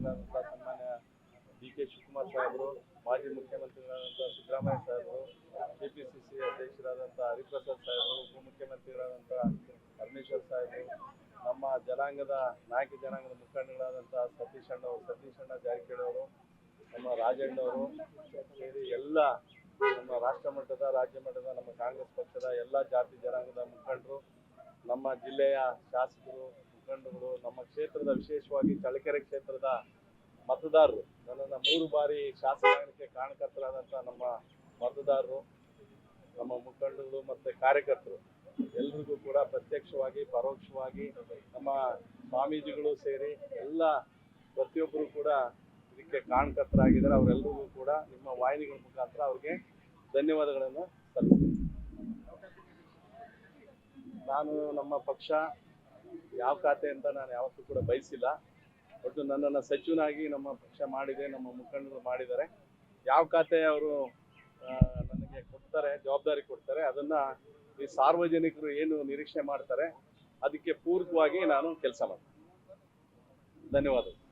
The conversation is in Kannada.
ಮುಖ್ಯಮಂತ್ರಿಗಳಾದಂಥ ಸನ್ಮಾನ್ಯ ಡಿ.ಕೆ. ಶಿವಕುಮಾರ್ ಸಾಹೇಬರು, ಮಾಜಿ ಮುಖ್ಯಮಂತ್ರಿಗಳಾದಂಥ ಸಿದ್ದರಾಮಯ್ಯ ಸಾಹೇಬರು, ಕೆಪಿಸಿಸಿ ಅಧ್ಯಕ್ಷರಾದಂಥ ಹರಿಪ್ರಸಾದ್ ಸಾಹೇಬರು, ಉಪಮುಖ್ಯಮಂತ್ರಿಗಳಾದಂಥ ಪರಮೇಶ್ವರ್ ಸಾಹೇಬರು, ನಮ್ಮ ಜನಾಂಗದ ನಾಯಕ ಜನಾಂಗದ ಮುಖಂಡಗಳಾದಂಥ ಸತೀಶ್ ಅಣ್ಣ ಜಾರಕಿಹೊಳಿ ಅವರು, ನಮ್ಮ ರಾಜಣ್ಣವರು ಸೇರಿ ಎಲ್ಲ ನಮ್ಮ ರಾಷ್ಟ್ರ ಮಟ್ಟದ ರಾಜ್ಯ ಮಟ್ಟದ ನಮ್ಮ ಕಾಂಗ್ರೆಸ್ ಪಕ್ಷದ ಎಲ್ಲ ಜಾತಿ ಜನಾಂಗದ ಮುಖಂಡರು, ನಮ್ಮ ಜಿಲ್ಲೆಯ ಶಾಸಕರು, ಮುಖಂಡರುಗಳು, ನಮ್ಮ ಕ್ಷೇತ್ರದ ವಿಶೇಷವಾಗಿ ಚಳ್ಳಕೆರೆ ಕ್ಷೇತ್ರದ ಮತದಾರರು, ನನ್ನನ್ನು 3 ಬಾರಿ ಶಾಸಕರಿಗೆ ಕಾರಣಕರ್ತರಾದಂಥ ನಮ್ಮ ಮತದಾರರು, ನಮ್ಮ ಮುಖಂಡರು ಮತ್ತು ಕಾರ್ಯಕರ್ತರು ಎಲ್ರಿಗೂ ಕೂಡ ಪ್ರತ್ಯಕ್ಷವಾಗಿ ಪರೋಕ್ಷವಾಗಿ ನಮ್ಮ ಸ್ವಾಮೀಜಿಗಳು ಸೇರಿ ಎಲ್ಲ ಪ್ರತಿಯೊಬ್ಬರು ಕೂಡ ಇದಕ್ಕೆ ಕಾರಣಕರ್ತರಾಗಿದ್ದಾರೆ. ಅವರೆಲ್ಲರಿಗೂ ಕೂಡ ನಿಮ್ಮ ವಾಹಿನಿಗಳ ಮುಖಾಂತರ ಅವ್ರಿಗೆ ಧನ್ಯವಾದಗಳನ್ನು ಸಲ್ಲಿಸ್ತೀನಿ. ನಾನು ನಮ್ಮ ಪಕ್ಷ ಯಾವ ಖಾತೆ ಅಂತ ನಾನು ಯಾವತ್ತೂ ಕೂಡ ಬಯಸಿಲ್ಲ. ಒಟ್ಟು ನನ್ನನ್ನು ಸಚಿವನಾಗಿ ನಮ್ಮ ಪಕ್ಷ ಮಾಡಿದೆ, ನಮ್ಮ ಮುಖಂಡರು ಮಾಡಿದ್ದಾರೆ. ಯಾವ ಖಾತೆ ಅವರು ನನಗೆ ಕೊಡ್ತಾರೆ, ಜವಾಬ್ದಾರಿ ಕೊಡ್ತಾರೆ, ಅದನ್ನು ಈ ಸಾರ್ವಜನಿಕರು ಏನು ನಿರೀಕ್ಷೆ ಮಾಡ್ತಾರೆ ಅದಕ್ಕೆ ಪೂರಕವಾಗಿ ನಾನು ಕೆಲಸ ಮಾಡ್ತೀನಿ. ಧನ್ಯವಾದಗಳು.